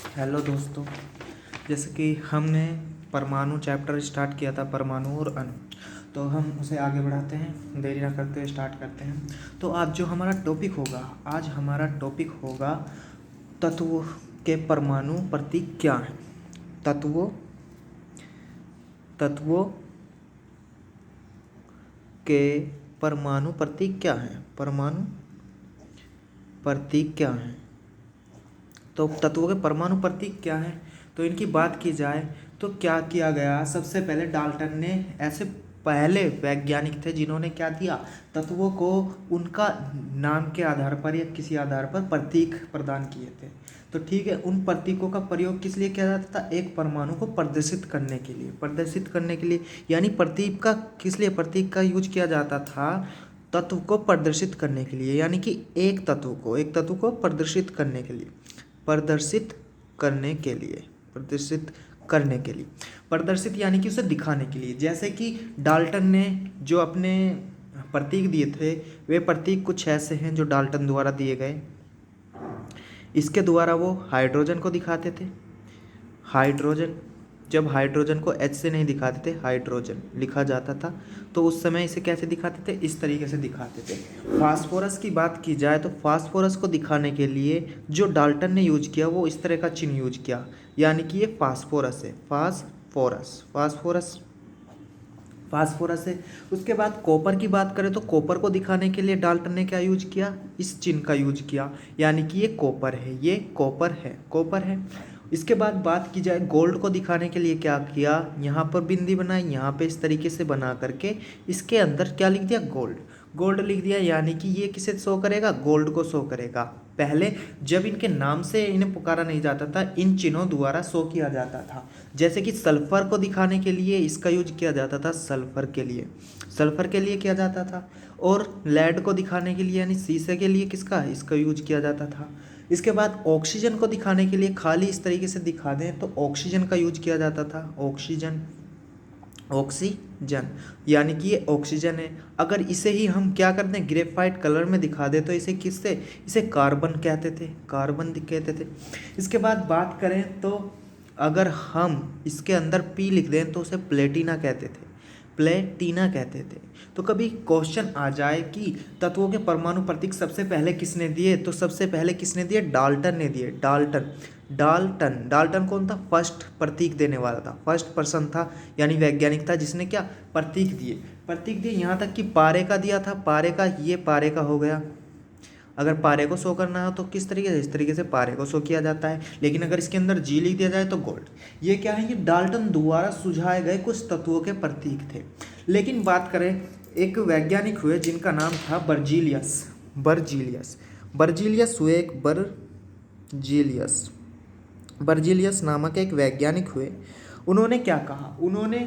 Hello दोस्तों। जैसे कि हमने परमाणु चैप्टर स्टार्ट किया था, परमाणु और अणु, तो हम उसे आगे बढ़ाते हैं, देरी ना करते हुए स्टार्ट करते हैं। तो आज जो हमारा टॉपिक होगा, आज हमारा टॉपिक होगा तत्वों के परमाणु प्रतीक क्या हैं। तत्वों तत्वों के परमाणु प्रतीक क्या हैं, परमाणु प्रतीक क्या हैं। तो तत्वों के परमाणु प्रतीक क्या हैं, तो इनकी बात की जाए तो क्या किया गया। सबसे पहले डाल्टन ने, ऐसे पहले वैज्ञानिक थे जिन्होंने क्या दिया, तत्वों को उनका नाम के आधार पर या किसी आधार पर प्रतीक प्रदान किए थे। तो ठीक है, उन प्रतीकों का प्रयोग किस लिए किया जाता था, एक परमाणु को प्रदर्शित करने के लिए, यानी प्रतीक का किस लिए, प्रतीक का यूज किया जाता था तत्व को प्रदर्शित करने के लिए, यानी कि एक तत्व को प्रदर्शित करने के लिए, प्रदर्शित करने के लिए, प्रदर्शित यानी कि उसे दिखाने के लिए। जैसे कि डाल्टन ने जो अपने प्रतीक दिए थे, वे प्रतीक कुछ ऐसे हैं जो डाल्टन द्वारा दिए गए। इसके द्वारा वो हाइड्रोजन को दिखाते थे। हाइड्रोजन, जब हाइड्रोजन को एच से नहीं दिखाते थे, हाइड्रोजन लिखा जाता था, तो उस समय इसे कैसे दिखाते थे, इस तरीके से दिखाते थे। फास्फोरस की बात की जाए तो फास्फोरस को दिखाने के लिए जो डाल्टन ने यूज किया, वो इस तरह का चिन्ह यूज किया, यानी कि ये फास्फोरस है, फास्फोरस है। उसके बाद कॉपर की बात करें तो कॉपर को दिखाने के लिए डाल्टन ने क्या यूज किया, इस चिन्ह का यूज किया, यानी कि ये कॉपर है, ये कॉपर है। इसके बाद बात की जाए गोल्ड को दिखाने के लिए क्या किया, यहाँ पर बिंदी बनाई, यहाँ पे इस तरीके से बना करके इसके अंदर क्या लिख दिया, गोल्ड लिख दिया, यानी कि ये किसे शो करेगा, गोल्ड को शो करेगा। पहले जब इनके नाम से इन्हें पुकारा नहीं जाता था, इन चिन्हों द्वारा शो किया जाता था। जैसे कि सल्फर को दिखाने के लिए इसका यूज किया जाता था, सल्फर के लिए किया जाता था। और लेड को दिखाने के लिए, यानी शीशे के लिए इसका यूज किया जाता था। इसके बाद ऑक्सीजन को दिखाने के लिए, खाली इस तरीके से दिखा दें तो ऑक्सीजन का यूज किया जाता था, ऑक्सीजन, यानी कि ये ऑक्सीजन है। अगर इसे ही हम क्या कर दें, ग्रेफाइट कलर में दिखा दें तो इसे कार्बन कहते थे। इसके बाद बात करें तो अगर हम इसके अंदर पी लिख दें तो उसे प्लेटिना कहते थे। तो कभी क्वेश्चन आ जाए कि तत्वों के परमाणु प्रतीक सबसे पहले किसने दिए, तो सबसे पहले किसने दिए, डाल्टन ने दिए। डाल्टन कौन था, फर्स्ट प्रतीक देने वाला था, फर्स्ट पर्सन था, यानी वैज्ञानिक था जिसने क्या प्रतीक दिए। यहाँ तक कि पारे का दिया था, पारे का हो गया। अगर पारे को शो करना हो तो किस तरीके से, इस तरीके से पारे को शो किया जाता है। लेकिन अगर इसके अंदर जी लिख दिया जाए तो गोल्ड। ये क्या है, ये डाल्टन द्वारा सुझाए गए कुछ तत्वों के प्रतीक थे। लेकिन बात करें, एक वैज्ञानिक हुए जिनका नाम था बर्जीलियस नामक एक वैज्ञानिक हुए। उन्होंने क्या कहा, उन्होंने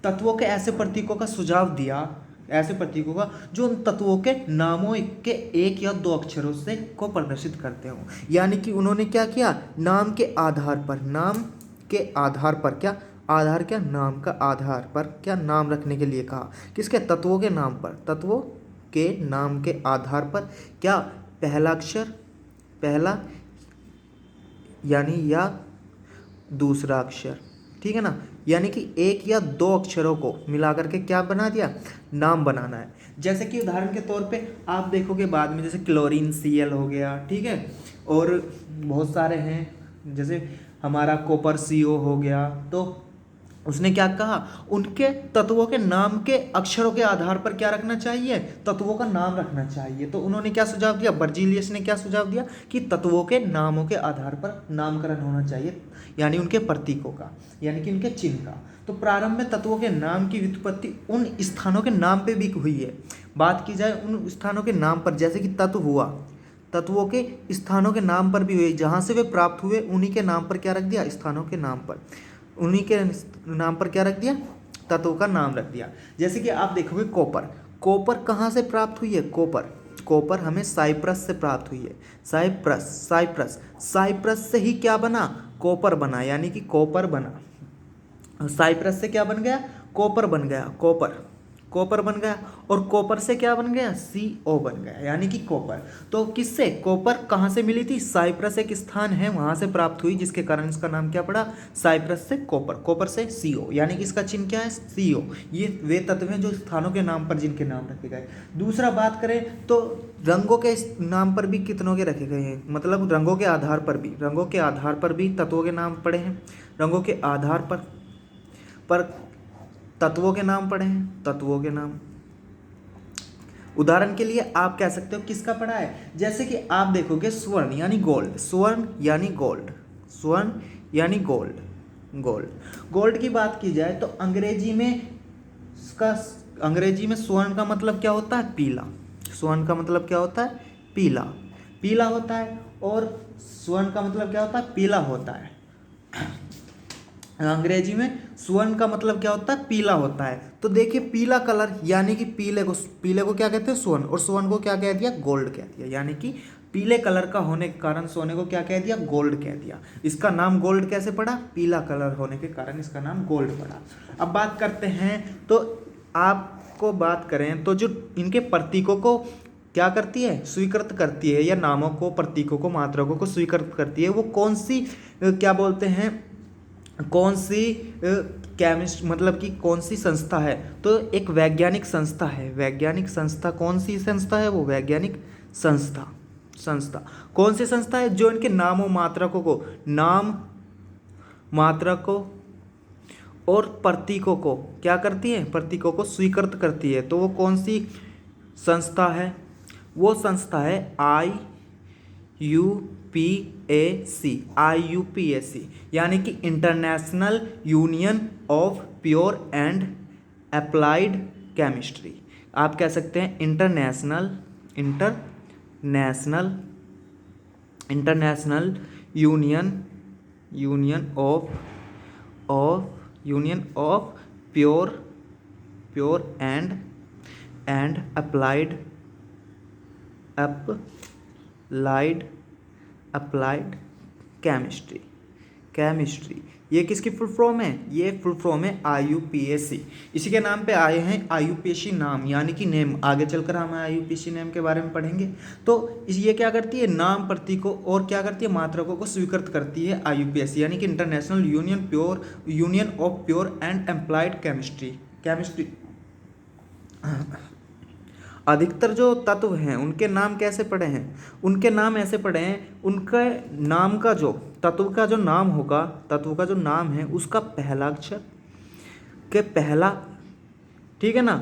तत्वों के ऐसे प्रतीकों का सुझाव दिया, जो उन तत्वों के नामों के एक या दो अक्षरों से को प्रदर्शित करते हों। यानी कि उन्होंने क्या किया, नाम के आधार पर क्या नाम रखने के लिए कहा, किसके, तत्वों के नाम के आधार पर क्या, पहला यानी या दूसरा अक्षर, ठीक है ना, यानी कि एक या दो अक्षरों को मिलाकर के क्या बना दिया, नाम बनाना है। जैसे कि उदाहरण के तौर पे आप देखोगे बाद में, जैसे क्लोरीन Cl हो गया, ठीक है, और बहुत सारे हैं, जैसे हमारा कॉपर CO हो गया। तो उसने क्या कहा, उनके तत्वों के नाम के अक्षरों के आधार पर क्या रखना चाहिए, तत्वों का नाम रखना चाहिए। तो उन्होंने क्या सुझाव दिया, बर्जीलियस ने क्या सुझाव दिया कि तत्वों के नामों के आधार पर नामकरण होना चाहिए, यानी उनके प्रतीकों का, यानी कि उनके चिन्ह का। तो प्रारंभ में तत्वों के नाम की व्युत्पत्ति उन स्थानों के नाम पे भी हुई है। बात की जाए उन स्थानों के नाम पर, जैसे कि तत्वों के स्थानों के नाम पर भी हुई, जहाँ से वे प्राप्त हुए उन्हीं के नाम पर क्या रख दिया, स्थानों के नाम पर, उन्हीं के नाम पर क्या रख दिया, तत्वों का नाम रख दिया। जैसे कि आप देखोगे कॉपर कहाँ से प्राप्त हुई है, कॉपर हमें साइप्रस से प्राप्त हुई है। साइप्रस से ही क्या बना, कॉपर बना, यानी कि कॉपर बना। साइप्रस से क्या बन गया, कॉपर बन गया, कॉपर बन गया, और कॉपर से क्या बन गया, CO बन गया, यानी कि कॉपर। तो किससे, कॉपर कहाँ से मिली थी, साइप्रस एक स्थान है वहाँ से प्राप्त हुई, जिसके कारण इसका नाम क्या पड़ा, साइप्रस से कॉपर, कॉपर से CO, यानी कि इसका चिन्ह क्या है, CO। ये वे तत्व हैं जो स्थानों के नाम पर जिनके नाम रखे गए। दूसरा बात करें तो रंगों के नाम पर भी कितनों के रखे गए हैं, मतलब रंगों के आधार पर भी, रंगों के आधार पर भी तत्वों के नाम पड़े हैं, रंगों के आधार पर तत्वों के नाम पड़े हैं, तत्वों के नाम। उदाहरण के लिए आप कह सकते हो किसका पड़ा है, जैसे कि आप देखोगे स्वर्ण यानी गोल्ड, स्वर्ण यानी गोल्ड, स्वर्ण यानी गोल्ड, गोल्ड की बात की जाए तो अंग्रेजी में स्वर्ण का मतलब क्या होता है, पीला, स्वर्ण का मतलब क्या होता है, पीला, पीला होता है, और स्वर्ण का मतलब क्या होता है, पीला होता है। अंग्रेजी में स्वर्ण का मतलब क्या होता है, पीला होता है। तो देखिए पीला कलर, यानी कि पीले को क्या कहते हैं, स्वर्ण, और स्वर्ण को क्या कह दिया, गोल्ड कह दिया, यानी कि पीले कलर का होने के कारण सोने को क्या कह दिया, गोल्ड कह दिया। इसका नाम गोल्ड कैसे पड़ा, पीला कलर होने के कारण इसका नाम गोल्ड पड़ा। अब बात करते हैं, तो आपको बात करें तो जो इनके प्रतीकों को क्या करती है, स्वीकृत करती है, या नामों को, प्रतीकों को, मात्रकों को स्वीकृत करती है, वो कौन सी क्या बोलते हैं, कौन सी केमिस्ट मतलब कि कौन सी संस्था है, तो एक वैज्ञानिक संस्था है, वैज्ञानिक संस्था, कौन सी संस्था है वो, वैज्ञानिक संस्था कौन सी संस्था है, जो इनके नामों मात्रकों को, नाम मात्रकों और प्रतीकों को क्या करती है, प्रतीकों को स्वीकृत करती है। तो वो कौन सी संस्था है, वो संस्था है IUPAC, यानी कि international union of pure and applied chemistry. आप कह सकते हैं international union of pure and applied chemistry. ये किसकी फुल फॉर्म है, ये फुल फॉर्म है IUPAC। इसी के नाम पे आए हैं IUPAC नाम, यानी कि नेम। आगे चलकर हम IUPAC नेम के बारे में पढ़ेंगे। तो ये क्या करती है, नाम, प्रतीकों और क्या करती है, मात्रकों को स्वीकृत करती है IUPAC, यानी कि international union of pure and applied chemistry. अधिकतर जो तत्व हैं उनके नाम कैसे पड़े हैं, उनके नाम ऐसे पड़े हैं, उनके नाम का जो तत्व का जो नाम होगा, तत्व का जो नाम है उसका पहला अक्षर के पहला, ठीक है ना,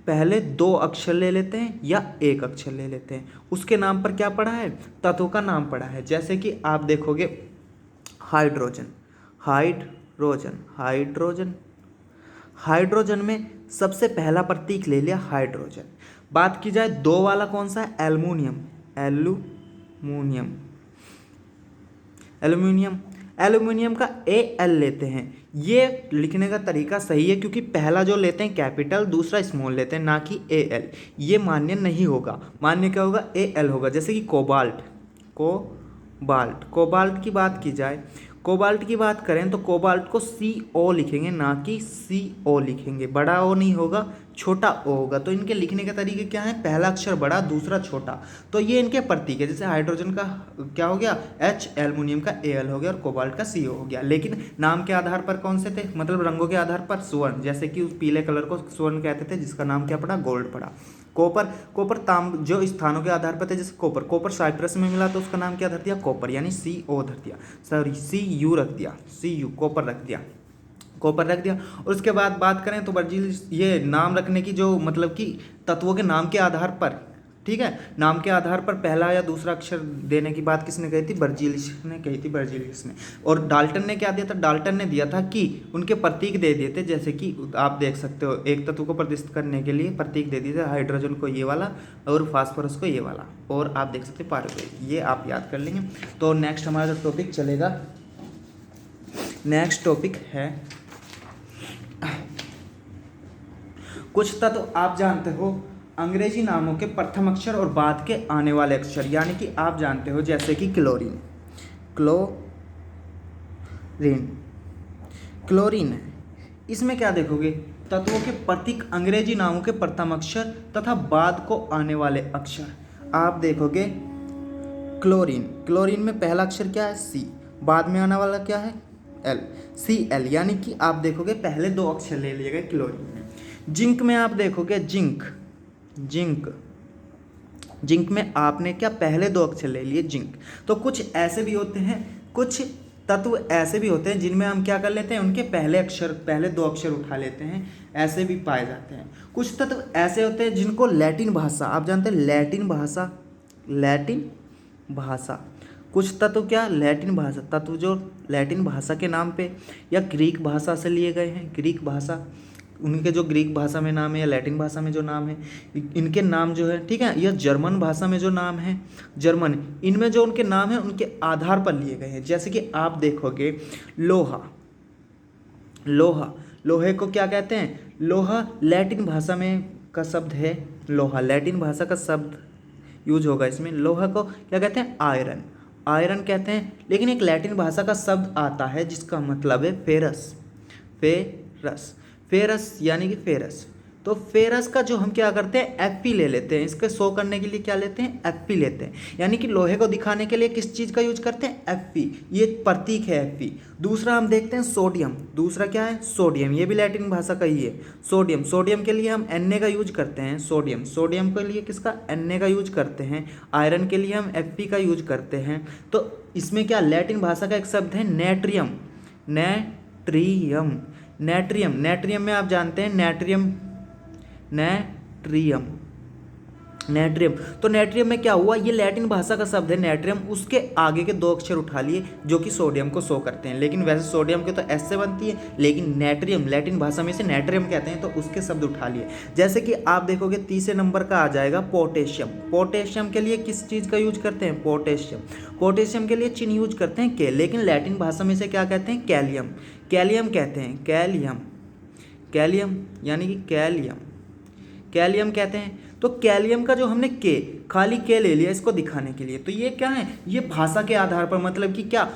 पहले 2 अक्षर ले लेते हैं या 1 अक्षर ले लेते हैं, उसके नाम पर क्या पड़ा है, तत्व का नाम पड़ा है। जैसे कि आप देखोगे हाइड्रोजन में सबसे पहला प्रतीक ले लिया हाइड्रोजन। बात की जाए 2 वाला कौन सा है, एल्यूमिनियम का AL लेते हैं। ये लिखने का तरीका सही है, क्योंकि पहला जो लेते हैं कैपिटल, दूसरा स्मॉल लेते हैं, ना कि AL। ये मान्य नहीं होगा, मान्य क्या होगा, AL होगा। जैसे कि कोबाल्ट की बात की जाए, कोबाल्ट की बात करें तो कोबाल्ट को CO लिखेंगे, ना कि CO लिखेंगे, बड़ा O नहीं होगा, छोटा O होगा। तो इनके लिखने के तरीके क्या हैं, पहला अक्षर बड़ा, दूसरा छोटा। तो ये इनके प्रतीक है। जैसे हाइड्रोजन का क्या हो गया H, एल्युमिनियम का AL हो गया, और कोबाल्ट का CO हो गया। लेकिन नाम के आधार पर कौन से थे, मतलब रंगों के आधार पर स्वर्ण, जैसे कि उस पीले कलर को स्वर्ण कहते थे, जिसका नाम क्या पड़ा, गोल्ड पड़ा। कॉपर तांब जो स्थानों के आधार पर थे, जैसे कॉपर साइप्रस में मिला तो उसका नाम क्या धर दिया, कॉपर, यानी CO धर दिया, सॉरी CU रख दिया, कॉपर रख दिया। और उसके बाद बात करें तो बर्जीलियस, ये नाम रखने की जो मतलब कि तत्वों के नाम के आधार पर, ठीक है, नाम के आधार पर पहला या दूसरा अक्षर देने की बात किसने कही थी, बर्जीलियस ने। और डाल्टन ने क्या दिया था, डाल्टन ने दिया था कि उनके प्रतीक दे दिए थे। जैसे कि आप देख सकते हो, एक तत्व को प्रदर्शित करने के लिए प्रतीक दे दिए थे, हाइड्रोजन को ये वाला और फास्फोरस को ये वाला, और आप देख सकते पारगम्यता, ये आप याद कर लेंगे। तो नेक्स्ट हमारा जो टॉपिक चलेगा, नेक्स्ट टॉपिक है कुछ तत्व आप जानते हो अंग्रेजी नामों के प्रथम अक्षर और बाद के आने वाले अक्षर, यानी कि आप जानते हो जैसे कि क्लोरीन है। इसमें क्या देखोगे, तत्वों के प्रतीक अंग्रेजी नामों के प्रथम अक्षर तथा बाद को आने वाले अक्षर। आप देखोगे क्लोरीन, क्लोरीन में पहला अक्षर क्या है? सी, बाद में आने वाला क्या है? एल, सी एल, यानी कि आप देखोगे पहले दो अक्षर ले लिए गए क्लोरीन में। जिंक में आप देखोगे जिंक, जिंक, जिंक में आपने क्या पहले दो अक्षर ले लिए जिंक। तो कुछ ऐसे भी होते हैं, कुछ तत्व ऐसे भी होते हैं जिनमें हम क्या कर लेते हैं, उनके पहले दो अक्षर उठा लेते हैं, ऐसे भी पाए जाते हैं। कुछ तत्व ऐसे होते हैं जिनको लैटिन भाषा, आप जानते हैं लैटिन भाषा, लैटिन भाषा, कुछ तत्व क्या लैटिन भाषा, तत्व जो लैटिन भाषा के नाम पे या ग्रीक भाषा से लिए गए हैं, ग्रीक भाषा, उनके जो ग्रीक भाषा में नाम है या लैटिन भाषा में जो नाम है, इनके नाम जो है, ठीक है, या जर्मन भाषा में जो नाम है, जर्मन, इनमें जो उनके नाम है उनके आधार पर लिए गए हैं। जैसे कि आप देखोगे लोहा, लोहा, लोहे को क्या कहते हैं? लोहा लैटिन भाषा में का शब्द है, लोहा लैटिन भाषा का शब्द यूज होगा इसमें। लोहा को क्या कहते हैं? आयरन, आयरन कहते हैं। लेकिन एक लैटिन भाषा का शब्द आता है जिसका मतलब है फेरस, फेरस, फेरस यानी कि फेरस। तो फेरस का जो हम क्या करते हैं, एफपी ले लेते हैं, इसके शो करने के लिए क्या लेते हैं? एफपी लेते हैं, यानी कि लोहे को दिखाने के लिए किस चीज़ का यूज करते हैं? एफपी, ये प्रतीक है एफपी। दूसरा हम देखते हैं सोडियम, दूसरा क्या है? सोडियम, ये भी लैटिन भाषा का ही है। सोडियम, सोडियम के लिए हम Na का यूज करते हैं, सोडियम, सोडियम के लिए किसका? Na का यूज करते हैं। आयरन के लिए हम एफपी का यूज करते हैं। तो इसमें क्या लैटिन भाषा का एक शब्द है नेट्रियम, नेट्रियम, नेट्रियम, नेट्रियम में आप जानते हैं नेट्रियम, नेट्रियम, नेट्रियम। तो नेट्रियम में क्या हुआ, ये लैटिन भाषा का शब्द है नेट्रियम, उसके आगे के दो अक्षर उठा लिए जो कि सोडियम को शो करते हैं। लेकिन वैसे सोडियम के तो एस से बनती है, लेकिन नेट्रियम लैटिन भाषा में से नेट्रियम कहते हैं, तो उसके शब्द उठा लिए। जैसे कि आप देखोगे तीसरे नंबर का आ जाएगा पोटेशियम। पोटेशियम के लिए किस चीज़ का यूज करते हैं? पोटेशियम, पोटेशियम के लिए चिन्ह यूज करते हैं के, लेकिन लैटिन भाषा में से क्या कहते हैं? कैलियम, कैलियम कहते हैं, कैलियम, कैलियम यानी कि कैलियम, कैलियम कहते हैं। तो कैलियम का जो हमने के, खाली के ले लिया इसको दिखाने के लिए, तो ये क्या है? ये भाषा के आधार पर, मतलब कि क्या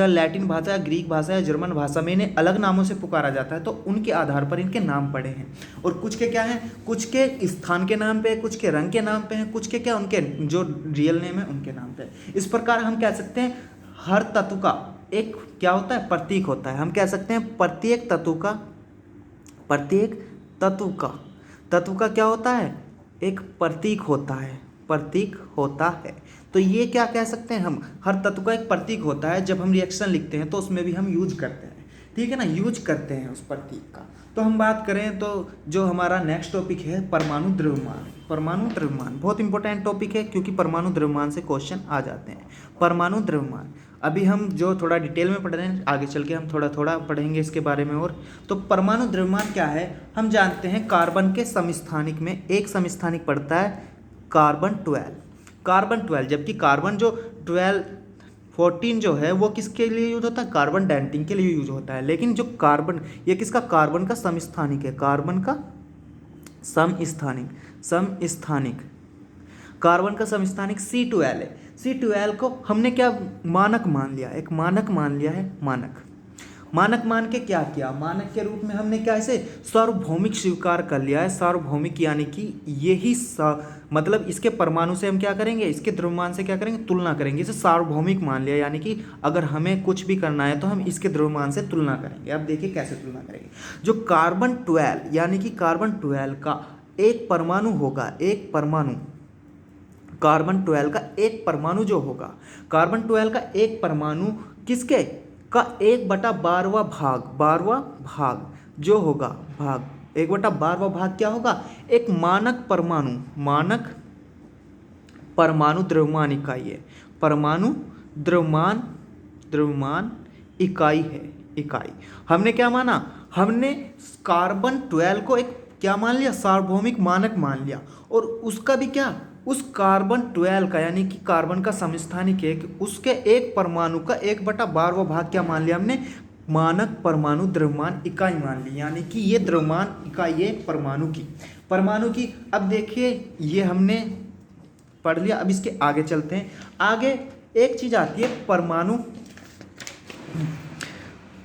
लैटिन भाषा या ग्रीक भाषा या जर्मन भाषा में इन्हें अलग नामों से पुकारा जाता है, तो उनके आधार पर इनके नाम पड़े हैं। और कुछ के क्या हैं? कुछ के स्थान के नाम पे, कुछ के रंग के नाम पे हैं, कुछ के क्या उनके जो रियल नेम है उनके नाम पे। इस प्रकार हम कह सकते हैं हर तत्व का एक क्या होता है? प्रतीक होता है। हम कह सकते हैं प्रत्येक तत्व का, प्रत्येक तत्व का क्या होता है? एक प्रतीक होता है, प्रतीक होता है। तो ये क्या कह सकते हैं हम, हर तत्व का एक प्रतीक होता है। जब हम रिएक्शन लिखते हैं तो उसमें भी हम यूज करते हैं, ठीक है ना, यूज करते हैं उस प्रतीक का। तो हम बात करें तो जो हमारा नेक्स्ट टॉपिक है परमाणु द्रव्यमान। परमाणु द्रव्यमान बहुत इंपॉर्टेंट टॉपिक है क्योंकि परमाणु द्रव्यमान से क्वेश्चन आ जाते हैं। परमाणु द्रव्यमान अभी हम जो थोड़ा डिटेल में पढ़ रहे हैं, आगे चल के हम थोड़ा थोड़ा पढ़ेंगे इसके बारे में। और तो परमाणु द्रव्यमान क्या है? हम जानते हैं कार्बन के समस्थानिक में एक समस्थानिक पड़ता है कार्बन 12, कार्बन 12, जबकि कार्बन जो 14 जो है वो किसके लिए यूज होता है? कार्बन डेंटिंग के लिए यूज होता है। लेकिन जो कार्बन, ये किसका? कार्बन का समस्थानिक है, कार्बन का समस्थानिक, समस्थानिक, कार्बन का समस्थानिक C12 है। C12 को हमने क्या मानक मान लिया? एक मानक मान लिया है, मानक, मानक मान के क्या किया? मानक के रूप में हमने क्या इसे सार्वभौमिक स्वीकार कर लिया है। सार्वभौमिक यानी कि यही मतलब इसके परमाणु से हम क्या करेंगे? इसके द्रव्यमान से क्या करेंगे? तुलना करेंगे। इसे सार्वभौमिक मान लिया, यानी कि अगर हमें कुछ भी करना है तो हम इसके द्रव्यमान से तुलना करेंगे। अब देखिए कैसे तुलना करेंगे। जो कार्बन 12 यानी कि कार्बन 12 का एक परमाणु होगा, एक परमाणु, कार्बन 12 का एक परमाणु जो होगा, कार्बन 12 का एक परमाणु किसके का 1/12वां भाग, 12वां भाग जो होगा, भाग 1/12वां भाग क्या होगा? एक मानक परमाणु, मानक परमाणु द्रव्यमान इकाई है। परमाणु द्रव्यमान, द्रव्यमान इकाई है, इकाई। हमने क्या माना? हमने कार्बन 12 को एक क्या मान लिया? सार्वभौमिक मानक मान लिया। और उसका भी क्या? उस कार्बन 12 का यानी कि कार्बन का समस्थानिक है, उसके एक परमाणु का 1/12वां भाग क्या मान लिया हमने? मानक परमाणु द्रव्यमान इकाई मान ली। यानी कि ये द्रव्यमान इकाई है परमाणु की, परमाणु की। अब देखिए ये हमने पढ़ लिया, अब इसके आगे चलते हैं। आगे एक चीज आती है परमाणु,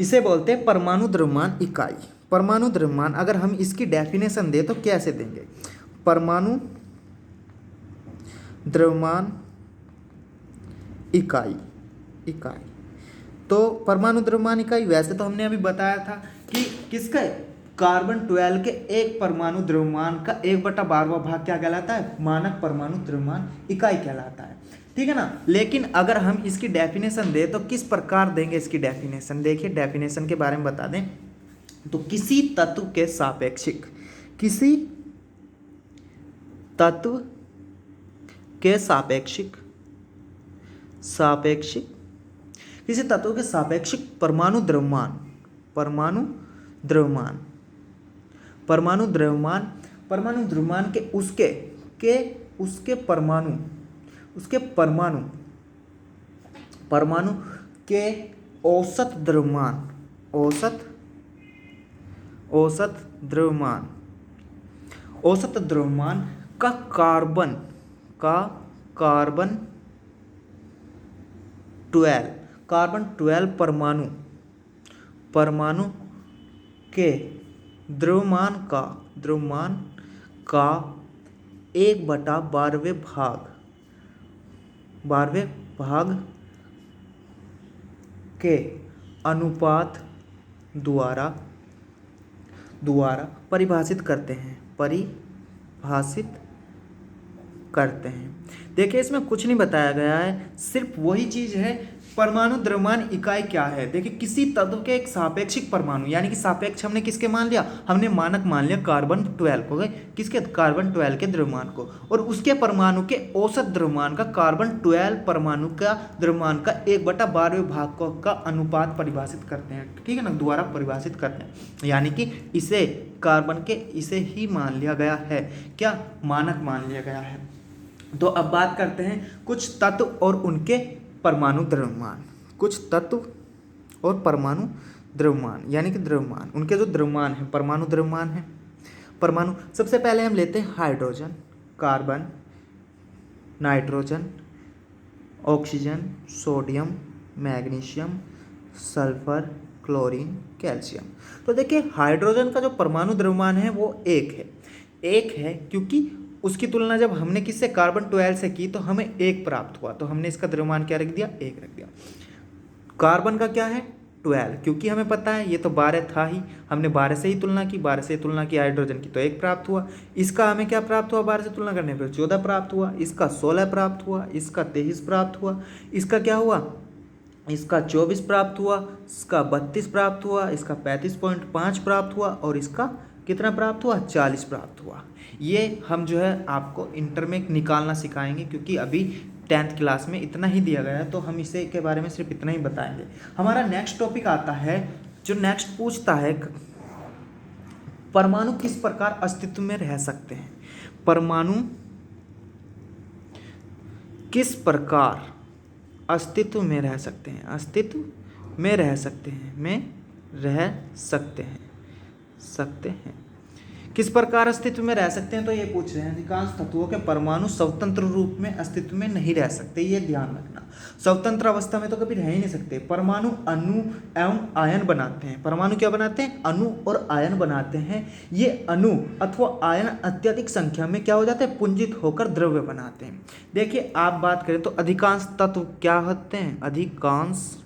इसे बोलते हैं परमाणु द्रव्यमान इकाई। परमाणु द्रव्यमान अगर हम इसकी डेफिनेशन दें तो कैसे देंगे? परमाणु द्रव्यमान इकाई इकाई तो परमाणु द्रव्यमान इकाई वैसे तो हमने अभी बताया था कि किसका है, कार्बन 12 के एक परमाणु द्रव्यमान का 1/12वां भाग क्या कहलाता है? मानक परमाणु द्रव्यमान इकाई कहलाता है। ठीक है ना। लेकिन अगर हम इसकी डेफिनेशन दें तो किस प्रकार देंगे इसकी डेफिनेशन? देखिए डेफिनेशन के बारे में बता दें तो किसी तत्व के सापेक्षिक, किसी तत्व के सापेक्षिक किसी तत्व के सापेक्षिक परमाणु द्रव्यमान के उसके परमाणु के औसत द्रव्यमान का कार्बन 12 परमाणु के द्रव्यमान का 1/12वें भाग के अनुपात द्वारा परिभाषित करते हैं। देखिए इसमें कुछ नहीं बताया गया है, सिर्फ वही चीज है परमाणु द्रव्यमान इकाई क्या है। देखिए किसी तत्व के एक सापेक्षिक परमाणु, यानी कि सापेक्ष हमने किसके मान लिया? हमने मानक मान लिया कार्बन 12 को, किसके? कार्बन 12 के द्रव्यमान को, और उसके परमाणु के औसत द्रव्यमान का कार्बन 12 परमाणु का द्रव्यमान का 1/12वें भाग का अनुपात परिभाषित करते हैं। ठीक है ना, द्वारा परिभाषित करते हैं, यानी कि इसे कार्बन के इसे ही मान लिया गया है, क्या? मानक मान लिया गया है। तो अब बात करते हैं कुछ तत्व और उनके परमाणु द्रव्यमान। कुछ तत्व और परमाणु द्रव्यमान, यानी कि द्रव्यमान, उनके जो द्रव्यमान है, परमाणु द्रव्यमान है। परमाणु सबसे पहले हम लेते हैं hydrogen, carbon, nitrogen, oxygen, sodium, magnesium, sulphur, chlorine, calcium. तो देखिए हाइड्रोजन का जो परमाणु द्रव्यमान है वो एक है क्योंकि उसकी तुलना जब हमने किससे? कार्बन 12 से की तो हमें 1 प्राप्त हुआ, तो हमने इसका द्रव्यमान क्या रख दिया? 1 रख दिया। कार्बन का क्या है? 12, क्योंकि हमें पता है ये तो 12 था ही, हमने 12 से ही तुलना की हाइड्रोजन की, तो 1 प्राप्त हुआ। इसका हमें क्या प्राप्त हुआ? 12 से तुलना करने पर 14 प्राप्त हुआ, इसका 16 प्राप्त हुआ, इसका 23 प्राप्त हुआ, इसका क्या हुआ? इसका 24 प्राप्त हुआ, इसका 32 प्राप्त हुआ, इसका 35.5 प्राप्त हुआ, और इसका कितना प्राप्त हुआ? 40 प्राप्त हुआ। ये हम जो है आपको इंटर में निकालना सिखाएंगे, क्योंकि अभी 10th क्लास में इतना ही दिया गया है, तो हम इसे के बारे में सिर्फ इतना ही बताएंगे। हमारा नेक्स्ट टॉपिक आता है जो नेक्स्ट पूछता है परमाणु किस प्रकार अस्तित्व में रह सकते हैं। परमाणु किस प्रकार अस्तित्व में रह सकते हैं, किस प्रकार अस्तित्व में रह सकते हैं? तो ये पूछ रहे हैं अधिकांश तत्वों के परमाणु स्वतंत्र रूप में अस्तित्व में नहीं रह सकते, ये ध्यान रखना। स्वतंत्र अवस्था में तो कभी रह ही नहीं सकते। परमाणु अणु एवं आयन बनाते हैं। परमाणु क्या बनाते हैं? अणु और आयन बनाते हैं। ये अणु अथवा आयन अत्यधिक संख्या में क्या हो जाते हैं? पुंजित होकर द्रव्य बनाते हैं। देखिए आप बात करें तो अधिकांश तत्व क्या होते हैं? अधिकांश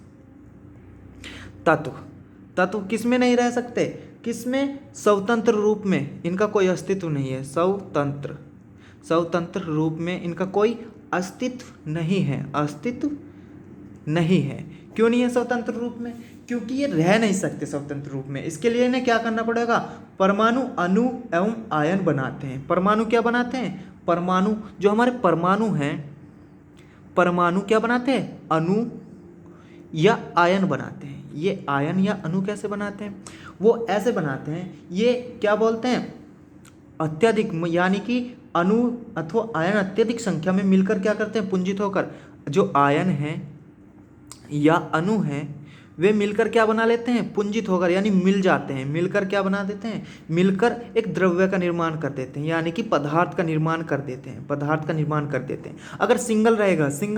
तत्व किस में नहीं रह सकते? किसमें? स्वतंत्र रूप में इनका कोई अस्तित्व नहीं है। स्वतंत्र रूप में इनका कोई अस्तित्व नहीं है। क्यों नहीं है स्वतंत्र रूप में? क्योंकि ये रह नहीं सकते स्वतंत्र रूप में। इसके लिए इन्हें क्या करना पड़ेगा? परमाणु अणु एवं आयन बनाते हैं। परमाणु क्या बनाते हैं? परमाणु जो हमारे परमाणु हैं, परमाणु क्या बनाते हैं? अणु या आयन बनाते हैं। ये आयन या अणु कैसे बनाते हैं? वो ऐसे बनाते हैं, ये क्या बोलते हैं? अत्यधिक, यानी कि अणु अथवा आयन अत्यधिक संख्या में मिलकर क्या करते हैं? पुंजित होकर जो आयन है या अणु है वे मिलकर क्या बना लेते हैं, पुंजित होकर यानी मिल जाते हैं, मिलकर क्या बना देते हैं, मिलकर एक द्रव्य का निर्माण कर देते हैं, यानी कि पदार्थ का निर्माण कर देते हैं, पदार्थ का निर्माण कर देते हैं। अगर सिंगल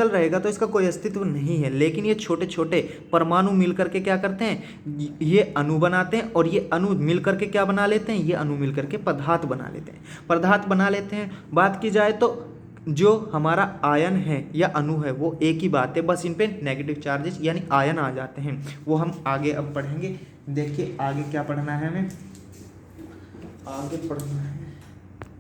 रहेगा तो इसका कोई अस्तित्व नहीं है, लेकिन ये छोटे छोटे परमाणु मिलकर के क्या करते हैं, ये अणु बनाते हैं, और ये अणु मिलकर के क्या बना लेते हैं, ये अणु मिलकर के पदार्थ बना लेते हैं, पदार्थ बना लेते हैं। बात की जाए तो जो हमारा आयन है या अणु है वो एक ही बात है, बस इन पे नेगेटिव चार्जेस यानी आयन आ जाते हैं, वो हम आगे अब पढ़ेंगे। देखिए आगे क्या पढ़ना है हमें, आगे पढ़ना है